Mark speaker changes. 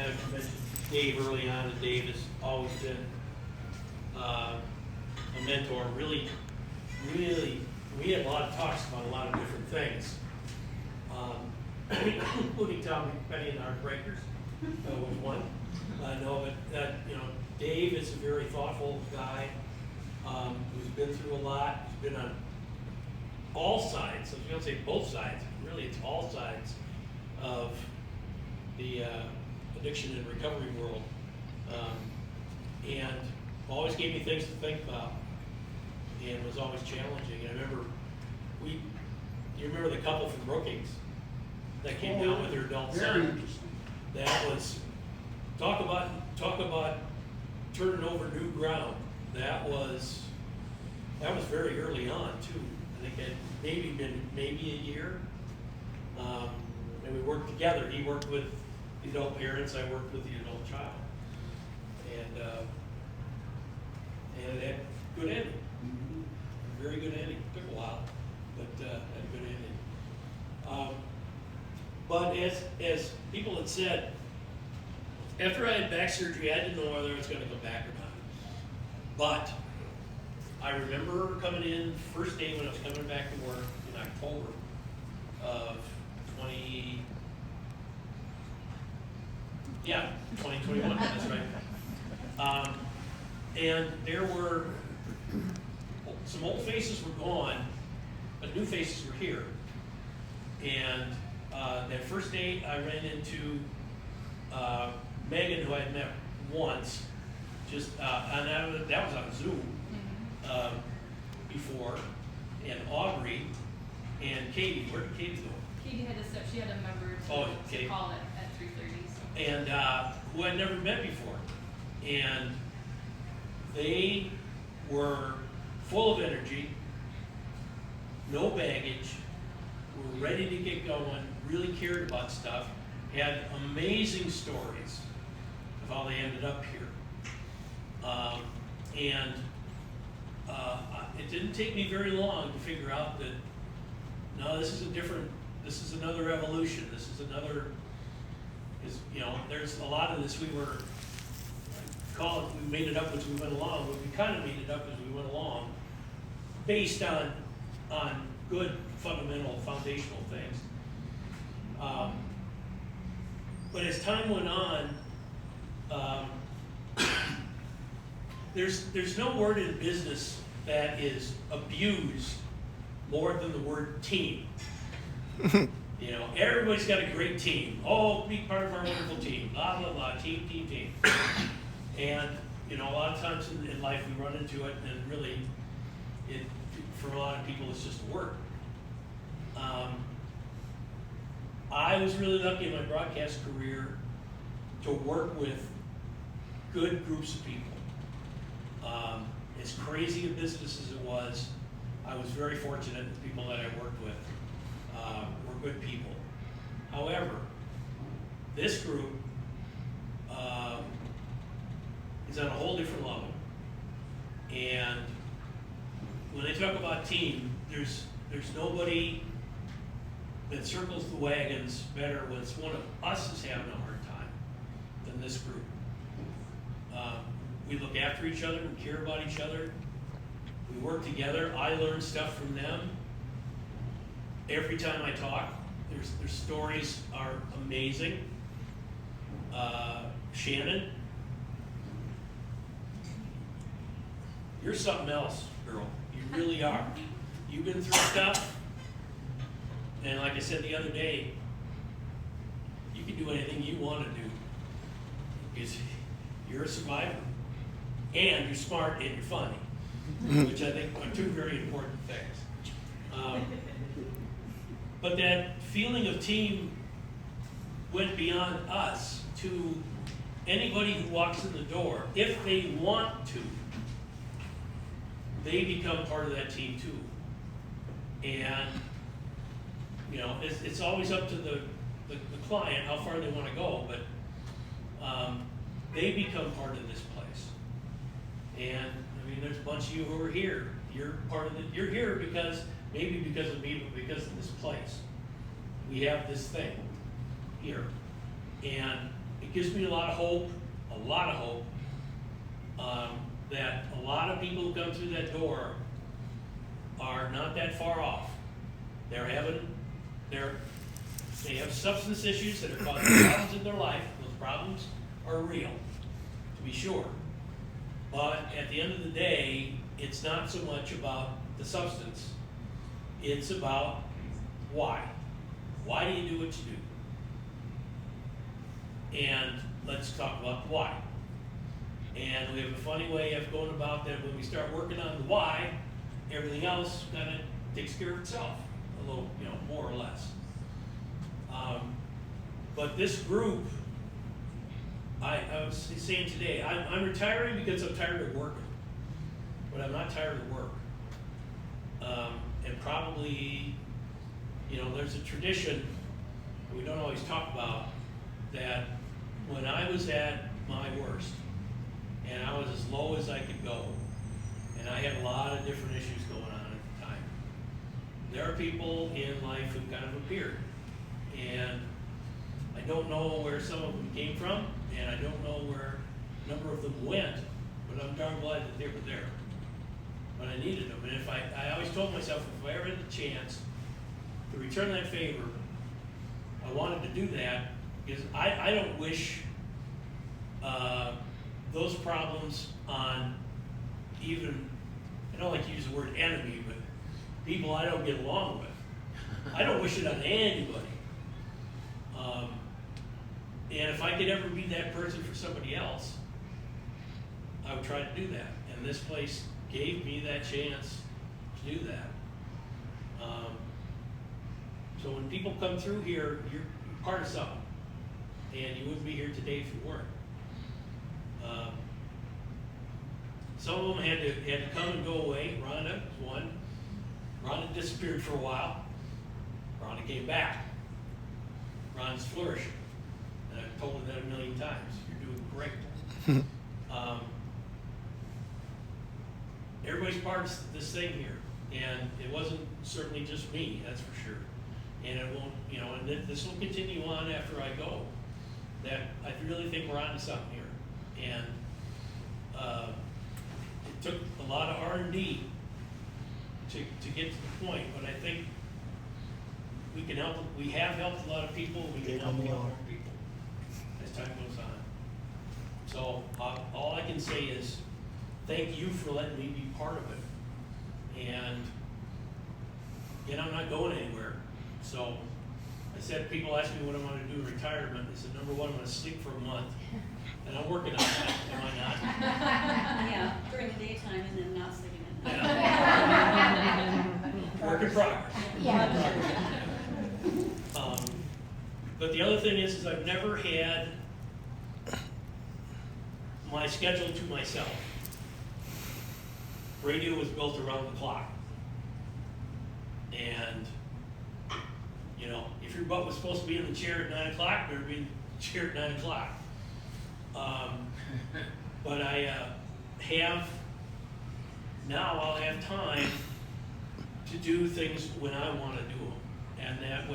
Speaker 1: I mentioned Dave early on, and Dave has always been a mentor. Really, we had a lot of talks about a lot of different things, including Tom Penny and Heartbreakers was one. No, but Dave is a very thoughtful guy who's been through a lot. He's been on all sides. I was going to say both sides. Really, it's all sides of the addiction and recovery world, and always gave me things to think about, and was always challenging. And I remember you remember the couple from Brookings that came down with their adult son? That was talk about turning over new ground. That was very early on too. I think it had maybe a year. And we worked together. He worked with the adult parents, I worked with the adult child. And it had a good ending. Very good ending. Took a while, but had a good ending. But as people had said, after I had back surgery, I didn't know whether I was going to come back or not. But I remember coming in first day when I was coming back to work in October of 2021, that's right. And there were some old faces were gone, but new faces were here. And that first day I ran into Megan, who I had met once, and that was on Zoom before, and Aubrey and Katie. Where did Katie go?
Speaker 2: Katie had she had a member to call it at 3:30. So.
Speaker 1: And who I'd never met before. And they were full of energy, no baggage, were ready to get going, really cared about stuff, had amazing stories of how they ended up here. It didn't take me very long to figure out that, no, this is another evolution. This is another, there's a lot of this we made it up as we went along, but we kind of made it up as we went along based on good, fundamental, foundational things. But as time went on, there's no word in business that is abused more than the word team. Everybody's got a great team. Oh, be part of our wonderful team. Blah, blah, blah, team. And, a lot of times in life we run into it, and really, for a lot of people, it's just work. I was really lucky in my broadcast career to work with good groups of people. As crazy a business as it was, I was very fortunate the people that I worked with were good people. However, this group is on a whole different level. And when they talk about team, there's nobody that circles the wagons better when it's one of us is having a hard time than this group. We look after each other, we care about each other, we work together. I learn stuff from them. Every time I talk, their stories are amazing. Shannon, you're something else, girl. You really are. You've been through stuff, and like I said the other day, you can do anything you want to do because you're a survivor, and you're smart and you're funny, which I think are two very important things. But that feeling of team went beyond us to anybody who walks in the door. If they want to, they become part of that team too. And it's always up to the client how far they want to go, but they become part of this place. And there's a bunch of you who are here. You're part of you're here maybe because of me, but because of this place. We have this thing here. And it gives me a lot of hope, that a lot of people who come through that door are not that far off. They have substance issues that are causing problems in their life. Those problems are real, to be sure. But at the end of the day, it's not so much about the substance. It's about why. Why do you do what you do? And let's talk about the why. And we have a funny way of going about that. When we start working on the why, everything else kind of takes care of itself, a little, more or less. But this group, I was saying today, I'm retiring because I'm tired of working, but I'm not tired of work. And probably, there's a tradition we don't always talk about, that when I was at my worst, and I was as low as I could go, and I had a lot of different issues going on at the time, there are people in life who kind of appeared. And I don't know where some of them came from, and I don't know where a number of them went, but I'm darn glad that they were there. But I needed them. And I always told myself, if I ever had the chance to return that favor, I wanted to do that, because I don't wish those problems on even, I don't like to use the word enemy, but people I don't get along with. I don't wish it on anybody. And if I could ever be that person for somebody else, I would try to do that. And this place gave me that chance to do that. So when people come through here, you're part of something. And you wouldn't be here today if you weren't. Some of them had to come and go away. Rhonda was one. Rhonda disappeared for a while. Rhonda came back. Rhonda's flourishing. And I've told her that a million times. You're doing great. Everybody's part of this thing here. And it wasn't certainly just me, that's for sure. And it won't, and this will continue on after I go. That I really think we're onto something here. And it took a lot of R&D to get to the point, but I think we can help. We have helped a lot of people. We can help a lot more people as time goes on. So all I can say is thank you for letting me be part of it. And I'm not going anywhere. So I said, people ask me what I want to do in retirement. I said, number one, I'm going to sleep for a month. And I'm working on that, am I not?
Speaker 3: Yeah, during the daytime and then not sleeping at night.
Speaker 1: Yeah. Work in progress.
Speaker 3: Yeah.
Speaker 1: But the other thing is I've never had my schedule to myself. Radio was built around the clock. And, if your butt was supposed to be in the chair at 9 o'clock, better be in the chair at 9 o'clock. But I now I'll have time to do things when I want to do them. And that when